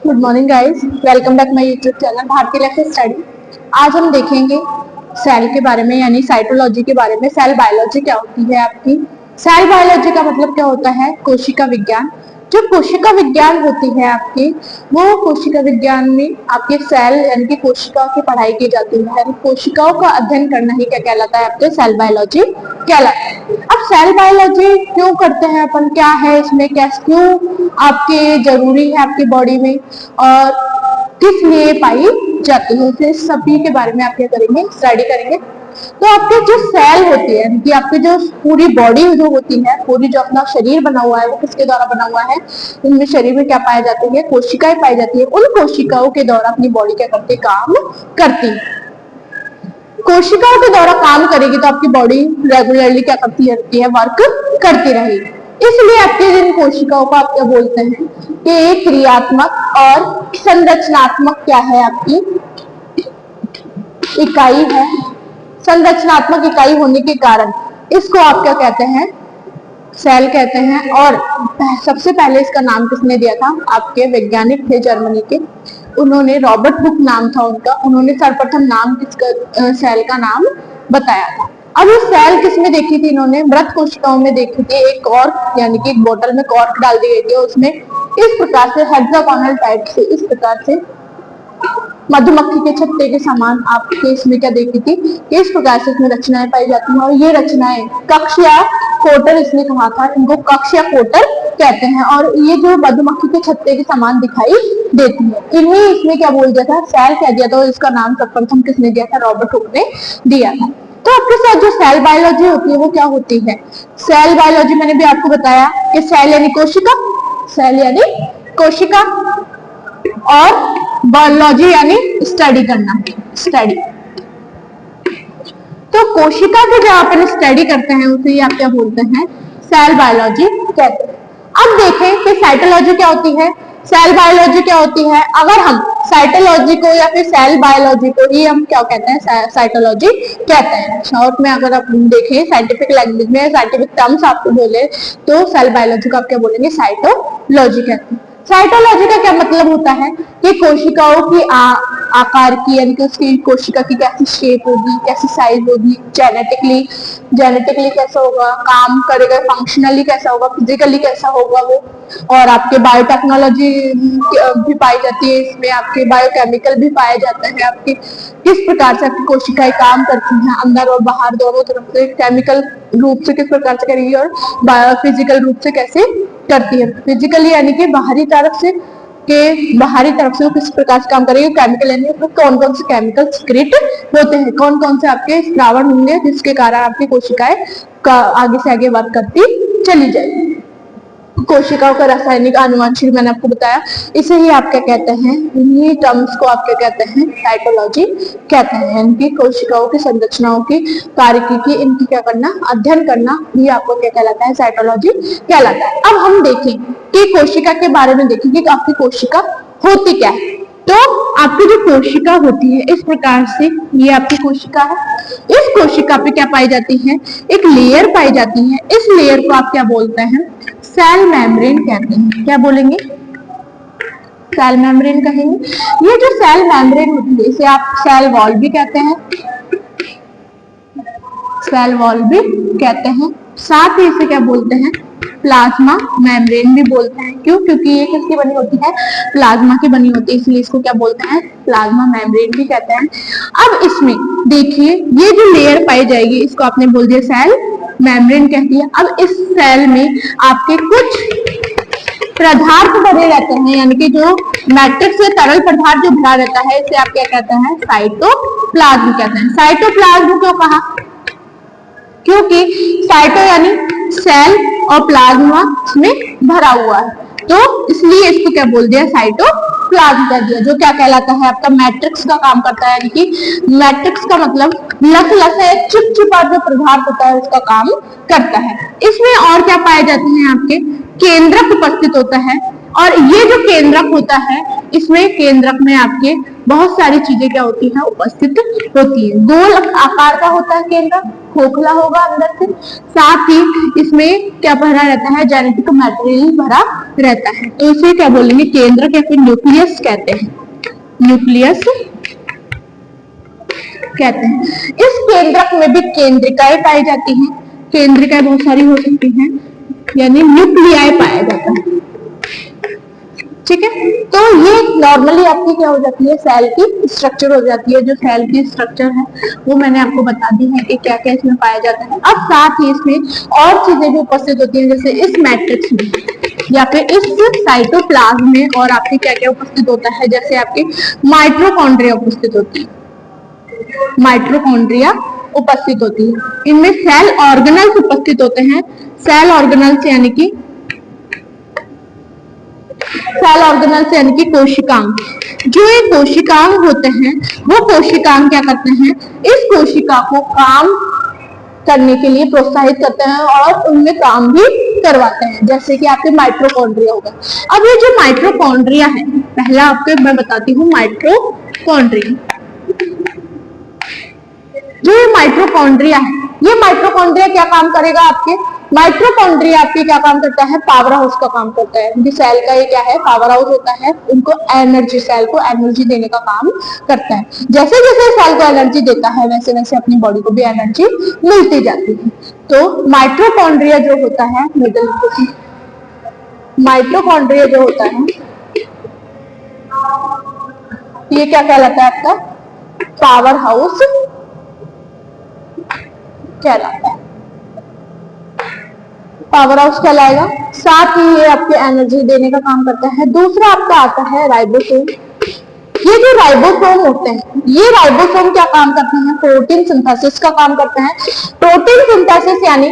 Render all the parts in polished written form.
Good morning guys, welcome back my YouTube channel Bharti life study. आज हम देखेंगे cell के बारे में, यानी साइटोलॉजी के बारे में। सेल बायोलॉजी क्या होती है आपकी? सेल बायोलॉजी का मतलब क्या होता है? कोशिका विज्ञान। जो कोशिका विज्ञान होती है आपकी, वो कोशिका विज्ञान में आपके सेल यानी कि कोशिकाओं की पढ़ाई की जाती है। कोशिकाओं का अध्ययन करना ही क्या कहलाता है? आपके सेल बायोलॉजी कहलाता है। अब सेल बायोलॉजी क्यों करते हैं अपन? क्या है इसमें? क्यों आपके जरूरी है आपकी बॉडी में, और किस लिए पाई जाती है? तो सभी के बारे में आप क्या करेंगे? स्टडी करेंगे। तो आपके जो सेल होती है कि आपकी जो पूरी बॉडी जो होती है, पूरी जो अपना शरीर बना हुआ है, वो किसके द्वारा बना हुआ है? इनमें शरीर में क्या पाई जाती है? कोशिकाएं पाई जाती है। उन कोशिकाओं के द्वारा अपनी बॉडी क्या करती है? काम करती है। कोशिकाओं के द्वारा काम करेगी तो आपकी बॉडी रेगुलरली क्या करती रहती है? वर्क करती रहेगी। इसलिए आपके इन कोशिकाओं को आप क्या बोलते हैं कि क्रियात्मक और संरचनात्मक क्या है? आपकी इकाई है। संरचनात्मक इकाई होने के कारण इसको आप क्या कहते हैं? सेल कहते हैं। और सबसे पहले इसका नाम किसने दिया था? आपके वैज्ञानिक थे जर्मनी के, उन्होंने रॉबर्ट हुक नाम था उनका। उन्होंने सर्वप्रथम नाम किसका सेल का नाम बताया था। अब ये सेल किसमें देखी थी? इन्होंने मृत कोशिकाओं में देखी थी। एक कॉर्क यानी कि एक बोतल में कॉर्क डाल दी गई थी, उसमें इस प्रकार से हेक्सागोनल टाइप से, इस प्रकार से मधुमक्खी के छत्ते के समान आपके इसमें क्या देखी थी? इस प्रकार से इसमें रचनाएं पाई जाती हैं। और ये रचनाएं कक्ष या कोटर, इसने कहा था इनको कक्ष या कोटर कहते हैं। और ये जो मधुमक्खी के छत्ते के समान दिखाई देती है, इन्हीं इसमें क्या बोल दिया था? सेल कह दिया था। इसका नाम सर्वप्रथम किसने दिया था? रॉबर्ट हुक ने दिया था। तो आपके साथ जो सेल बायोलॉजी होती है वो क्या होती है? सेल बायोलॉजी मैंने भी आपको बताया कि सेल यानी कोशिका, सेल यानी कोशिका, और बायोलॉजी यानी स्टडी करना, स्टडी। तो कोशिका की जो अपन स्टडी करते हैं उसे आप क्या बोलते हैं? सेल बायोलॉजी कहते हैं। अब देखें कि साइटोलॉजी क्या होती है, सेल बायोलॉजी क्या होती है। अगर हम साइटोलॉजी को या फिर सेल बायोलॉजी को ही हम क्या कहते हैं? साइटोलॉजी कहते हैं। शॉर्ट में अगर आप देखें साइंटिफिक लैंग्वेज में, साइंटिफिक टर्म्स आपको बोले तो सेल बायोलॉजी को आप क्या बोलेंगे? साइटोलॉजी कहते हैं। साइटोलॉजी का क्या मतलब होता है कि कोशिकाओं की आकार की, यानी कि उसकी कोशिका की कैसी शेप होगी, कैसी साइज होगी, जेनेटिकली कैसा होगा, काम करेगा, फंक्शनली कैसा होगा, फिजिकली कैसा होगा वो। और आपके बायोटेक्नोलॉजी भी पाई जाती है इसमें, आपके बायोकेमिकल भी पाए जाते हैं। आपके किस प्रकार से आपकी कोशिकाएं काम करती हैं, अंदर और बाहर दोनों तरफ से, केमिकल रूप से किस प्रकार से करेगी, और बायोफिजिकल रूप से कैसे करती है। फिजिकली यानी कि बाहरी तरफ से वो किस प्रकार से काम करेगी। केमिकल यानी कौन कौन से केमिकल सिक्रेट होते हैं, कौन कौन से आपके स्रावन होंगे जिसके कारण आपकी कोशिकाएं आगे से आगे वर्क करती चली जाएगी। कोशिकाओं का रासायनिक आनुवंशिक मैंने आपको बताया, इसे ही आप क्या कहते हैं? इन्हीं टर्म्स को आप क्या कहते हैं? साइटोलॉजी कहते हैं। इनकी कोशिकाओं की संरचनाओं की, कार्यकी की, इनकी क्या करना? अध्ययन करना, ये आपको क्या कहलाता है? साइटोलॉजी कहलाता है। अब हम देखें कि कोशिका के बारे में देखेंगे कि आपकी कोशिका होती क्या है। तो आपकी जो कोशिका होती है इस प्रकार से, ये आपकी कोशिका है। इस कोशिका पे क्या पाई जाती है? एक लेयर पाई जाती है। इस लेयर को आप क्या बोलते हैं? सेल मेम्ब्रेन कहते हैं। क्या बोलेंगे? सेल मेम्ब्रेन कहेंगे। ये जो सेल मेम्ब्रेन होती है इसे आप सेल वॉल भी कहते हैं, सेल वॉल भी कहते हैं। साथ ही इसे क्या बोलते हैं? प्लाज्मा मेम्ब्रेन भी बोलते हैं। क्यों? क्योंकि ये किसकी बनी होती है? प्लाज्मा की बनी होती है, इसलिए इसको क्या बोलते हैं? प्लाज्मा मेम्ब्रेन भी कहते हैं। अब इसमें देखिए, ये जो लेयर पाई जाएगी इसको आपने बोल दिया सेल मेम्ब्रेन कह दिया। अब इस सेल में आपके कुछ पदार्थ भरे रहते हैं, यानी कि जो मैट्रिक्स से तरल पदार्थ जो भरा रहता है इसे आप क्या कहते हैं? साइटोप्लाज्म कहते हैं। साइटोप्लाज्म क्यों कहा? क्योंकि साइटो यानी सेल और प्लाज्मा में भरा हुआ है, तो इसलिए इसको क्या बोल दिया? साइटोप्लाज्म कर दिया। जो क्या कहलाता है? आपका मैट्रिक्स का काम करता है। यानी कि मैट्रिक्स का मतलब लस चिपचिपा जो पदार्थ होता है उसका काम करता है। इसमें और क्या पाए जाते हैं? आपके केंद्रक उपस्थित होता है। और ये जो केंद्रक होता है, इसमें केंद्रक में आपके बहुत सारी चीजें क्या होती हैं? उपस्थित होती है। गोल आकार का होता है केंद्रक, खोखला होगा अंदर से। साथ ही इसमें क्या भरा रहता है? जेनेटिक मैटेरियल भरा रहता है, तो इसे क्या बोलेंगे, केंद्रक या फिर न्यूक्लियस कहते हैं, न्यूक्लियस कहते हैं। इस केंद्रक में भी केंद्रिकाएं पाई जाती हैं, केंद्रिकाएं बहुत सारी हो सकती हैं, यानी न्यूक्लियाई पाया जाता है। ठीक है, तो ये नॉर्मली आपकी क्या हो जाती है, सेल की स्ट्रक्चर हो जाती है। जो सेल की स्ट्रक्चर है वो मैंने आपको बता दी है कि क्या क्या इसमें पाया जाता है। अब साथ ही इसमें और चीजें भी उपस्थित होती हैं, जैसे इस मैट्रिक्स में या फिर इस साइटोप्लाज्म में और आपके क्या क्या उपस्थित होता है, जैसे आपकी माइटोकॉन्ड्रिया उपस्थित होती है, माइटोकॉन्ड्रिया उपस्थित होती है। इनमें सेल ऑर्गेनल्स उपस्थित होते हैं। सेल ऑर्गेनल्स यानी कि कोशिकांग। जो ये कोशिकांग होते हैं वो कोशिकांग क्या करते हैं, इस कोशिका को काम करने के लिए प्रोत्साहित करते हैं और उनमें काम भी करवाते हैं, जैसे कि आपके माइटोकॉन्ड्रिया होगा। अब ये जो माइटोकॉन्ड्रिया है, पहला आपको मैं बताती हूँ माइटोकॉन्ड्रिया। जो ये माइटोकॉन्ड्रिया है, ये माइटोकॉन्ड्रिया क्या काम करेगा आपके, माइटोकॉन्ड्रिया आपके क्या काम करता है, पावर हाउस का काम करता है। जो सेल का ये क्या है, पावर हाउस होता है, उनको एनर्जी, सेल को एनर्जी देने का काम करता है। जैसे जैसे सेल को एनर्जी देता है वैसे वैसे अपनी बॉडी को भी एनर्जी मिलती जाती है। तो माइटोकॉन्ड्रिया जो होता है, माइटोकॉन्ड्रिया जो होता है ये क्या कहलाता है, आपका पावर हाउस कहलाता है, पावर हाउस कहलाएगा। साथ ही ये आपके एनर्जी देने का काम करता है। दूसरा आपका आता है राइबोसोम। ये जो राइबोसोम होते हैं, ये राइबोसोम क्या काम करते हैं, प्रोटीन सिंथेसिस का काम करते हैं। प्रोटीन सिंथेसिस यानी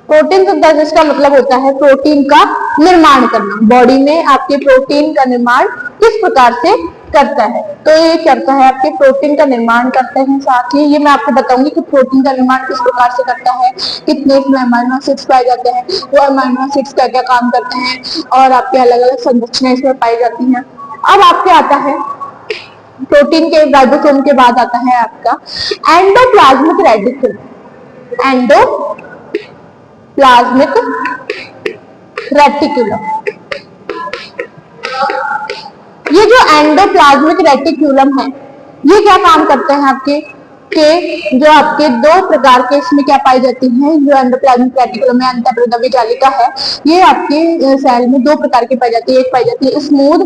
प्रोटीन सिंथेसिस का मतलब होता है प्रोटीन का निर्माण करना। बॉडी में आपके प्रोटीन का निर्माण किस प्रकार से करता है, तो ये करता है आपके प्रोटीन का निर्माण करते हैं। साथ ही ये मैं आपको बताऊंगी कि प्रोटीन का निर्माण किस प्रकार से करता है, कितने इसमें अमीनो एसिड्स पाए जाते हैं, वो अमीनो एसिड्स क्या क्या काम करते हैं, और आपके अलग अलग संरचनाएं इसमें पाई जाती हैं। अब आपके आता है प्रोटीन के राइबोसोम के बाद आता है आपका एंडोप्लाज्मिक रेटिकुलम। एंडोप्लाज्मिक रेटिकुलम, ये जो एंडोप्लाज्मिक रेटिकुलम है ये क्या काम करते हैं आपके, के जो आपके दो प्रकार के इसमें क्या पाई जाती हैं, जो एंडोप्लाज्मिक रेटिकुलम है, अंतःप्रद्रव्य जालिका है, ये आपके सेल में दो प्रकार की पाई जाती है। एक पाई जाती है स्मूथ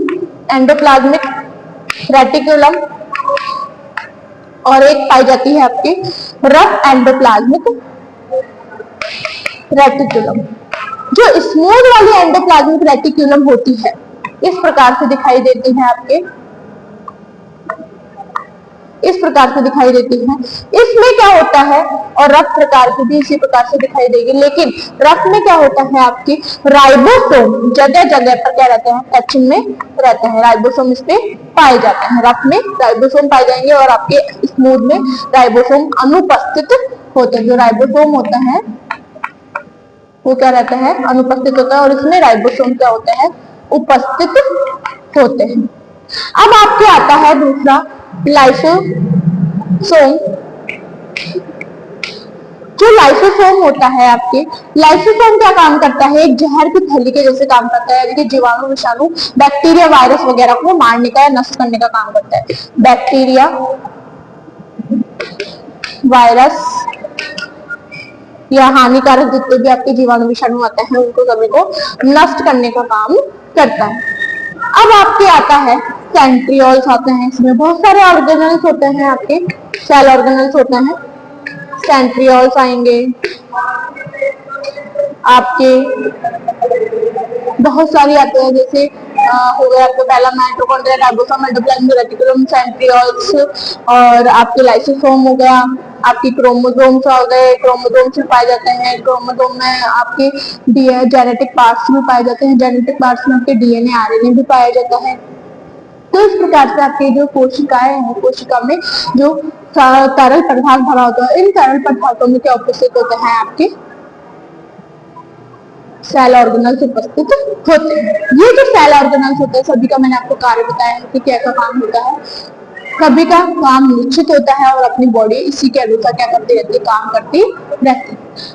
एंडोप्लाज्मिक रेटिकुलम और एक पाई जाती है आपके रफ एंडोप्लाज्मिक रेटिकुलम। जो स्मूथ वाली एंडोप्लाज्मिक रेटिकुलम होती है इस प्रकार से दिखाई देती है आपके, इस प्रकार से दिखाई देती है। इसमें क्या होता है, और रफ प्रकार की भी इसी प्रकार से दिखाई देगी, लेकिन रफ में क्या होता है आपकी राइबोसोम जगह जगह पर क्या रहते हैं, टचिंग में रहते हैं। राइबोसोम इस पे पाए जाते हैं, रफ में राइबोसोम पाए जाएंगे और आपके स्मूथ में राइबोसोम अनुपस्थित होते हैं। जो राइबोसोम होता है वो क्या रहता है, अनुपस्थित होता है, और इसमें राइबोसोम क्या होता है, उपस्थित होते हैं। अब आपके आता है दूसरा लाइसोसोम। जो लाइसोसोम होता है आपके, लाइसोसोम क्या काम करता है, एक जहर की थैली के जैसे काम करता है, यानी कि जीवाणु, विषाणु, बैक्टीरिया, वायरस वगैरह को मारने का या नष्ट करने का काम करता है। बैक्टीरिया, वायरस या हानिकारक जितने भी आपके जीवाणु विषाणु आते हैं उनको सभी को नष्ट करने का काम करता है। अब आपके आता है सेंट्रियोल्स आते हैं, इसमें बहुत सारे ऑर्गेनल्स होते हैं, आपके सेल ऑर्गेनल्स होते हैं। सेंट्रियोल्स आएंगे आपके, बहुत सारी आते हैं, जैसे हो गया आपका पहला mitochondria, ribosome, endoplasmic reticulum, centrioles, और आपके लाइसोसोम हो गया, आपकी क्रोमोसोम्स हो गए, क्रोमोसोम्स में पाए जाते हैं। क्रोमोसोम में आपके जेनेटिक पार्ट्स भी पाए जाते हैं, जेनेटिक पार्ट्स में आपके डीएनए, आरएनए भी पाया जाता है। तो इस प्रकार से आपकी जो कोशिकाएं हैं, कोशिका में जो तरल पदार्थ भरा होता है, इन तरल पदार्थों में क्या उपस्थित होते हैं, आपके सेल ऑर्गेनल्स उपस्थित होते हैं। ये जो सेल ऑर्गेनल्स होते हैं सभी का मैंने आपको कार्य बताया है कि क्या काम होता है। सभी का काम निश्चित होता है और अपनी बॉडी इसी के अनुसार क्या करती रहती है, काम करती रहती है।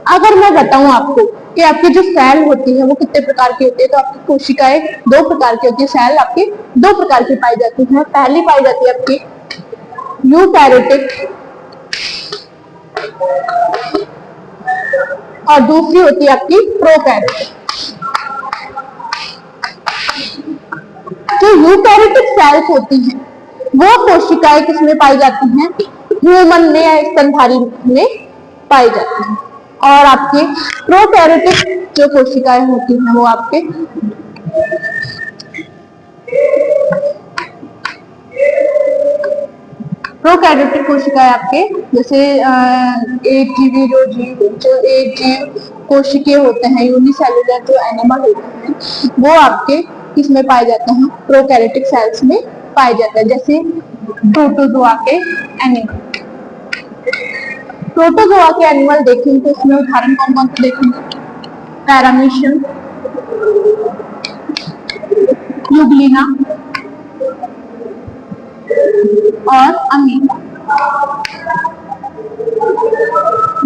अगर मैं बताऊं आपको कि आपकी जो सेल होती है वो कितने प्रकार की होती है, तो आपकी कोशिकाएं दो प्रकार की होती है, सेल आपकी दो प्रकार की पाई जाती है। पहली पाई जाती है आपकी यूकैरियोटिक और दूसरी होती है आपकी प्रोकैरियोटिक। जो यूकैरियोटिक सेल्स होती हैं वो कोशिकाएं किसमें पाई जाती हैं, ह्यूमन में या स्तनधारी में पाई जाती हैं। और आपके प्रोकैरियोटिक जो कोशिकाएं होती हैं वो आपके प्रोकैरियोटिक कोशिकाएं आपके जैसे एक जीवी जो एक जीव कोशिकीय होते हैं, यूनिसेलुलर जो एनिमल होते हैं वो आपके किसमें पाए जाते हैं, प्रोकैरियोटिक सेल्स में पाए जाते हैं। जैसे प्रोटोजोआ के एनिमल, प्रोटोजोआ के एनिमल देखेंगे तो इसमें उदाहरण कौन कौन से देखेंगे, पैरामीशियम, यूग्लिना और अमीबा।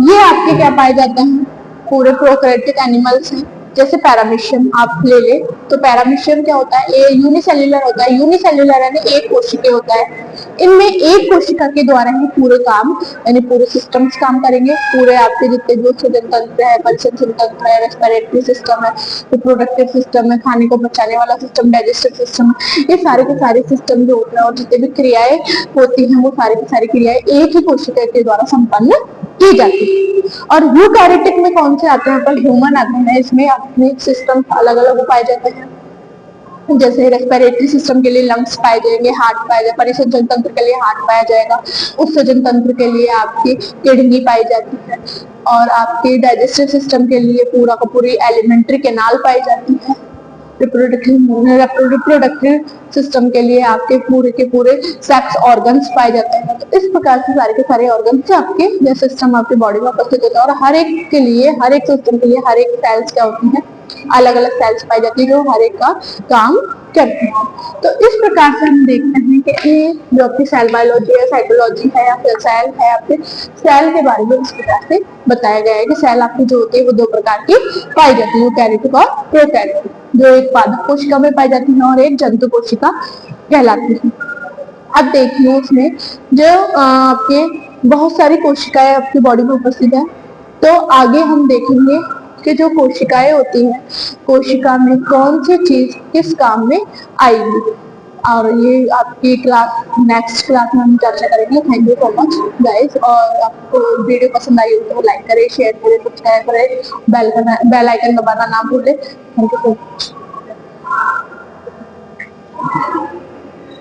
ये आपके क्या पाए जाते हैं, पूरे प्रोकैरियोटिक एनिमल्स हैं। जैसे पैरामीशियम आप ले ले तो पैरामीशियम क्या होता है, ये यूनिसेल्युलर होता है। यूनिसेल्युलर यानी एक कोशिकीय होता है। इनमें एक कोशिका के द्वारा ही पूरे काम यानी पूरे सिस्टम्स काम करेंगे। पूरे आपके जितने जो सूजन तंत्र है, परिसंचरण तंत्र है, रेस्पिरेटरी सिस्टम है, रिप्रोडक्टिव सिस्टम है, खाने को पचाने वाला सिस्टम, डाइजेस्टिव सिस्टम है, ये सारे के सारे सिस्टम जो होते हैं और जितने भी क्रियाएं होती हैं वो सारी की सारी क्रियाएं एक ही कोशिका के द्वारा संपन्न की जाती है। और यूकैरियोटिक में कौन से आते हैं, पर ह्यूमन आते हैं। इसमें अपने सिस्टम अलग अलग पाए जाते हैं। जैसे रेस्पिरेटरी सिस्टम के लिए लंग्स पाए जाएंगे, हार्ट पाया जाएगा, परिसंचरण तंत्र के लिए हार्ट पाया जाएगा, उत्सर्जन तंत्र के लिए आपकी किडनी पाई जाती है और आपके डाइजेस्टिव सिस्टम के लिए पूरा का पूरी एलिमेंट्री कैनाल पाई जाती है। रिप्रोडक्टिव सिस्टम के लिए आपके के पूरे सेक्स ऑर्गन्स पाए जाते हैं। तो इस प्रकार से सारे के सारे ऑर्गन्स आपके जो सिस्टम आपकी बॉडी में उपस्थित होता है और हर एक के लिए, हर एक सिस्टम के लिए हर एक सेल्स क्या होती है, अलग अलग सेल्स पाई जाती है जो हर एक का काम करते हैं। तो इस प्रकार से हम देखते हैं कि ये जो आपकी सेल बायोलॉजी है, साइटोलॉजी है या फिर सेल है, आपके सेल के बारे में इस प्रकार से बताया गया है कि सेल आपकी जो होती है वो दो प्रकार की पाई जाती है, यूकैरियोटिक और प्रोकैरियोटिक, जो एक पादप कोशिका में पाई जाती है और एक जंतु कोशिका कहलाती है। अब देखिए उसमें जो आपके बहुत सारी कोशिकाएं आपकी बॉडी में उपस्थित है। तो आगे हम देखेंगे कि जो कोशिकाएं होती हैं, कोशिका में कौन सी चीज किस काम में आएगी, और ये आपकी क्लास नेक्स्ट क्लास में हम चर्चा करेंगे। Thank you so much guys. और आपको वीडियो पसंद आई हो तो लाइक करें, शेयर करें, सब्सक्राइब करें, बेल आइकन दबाना ना भूलें। Thank you so much.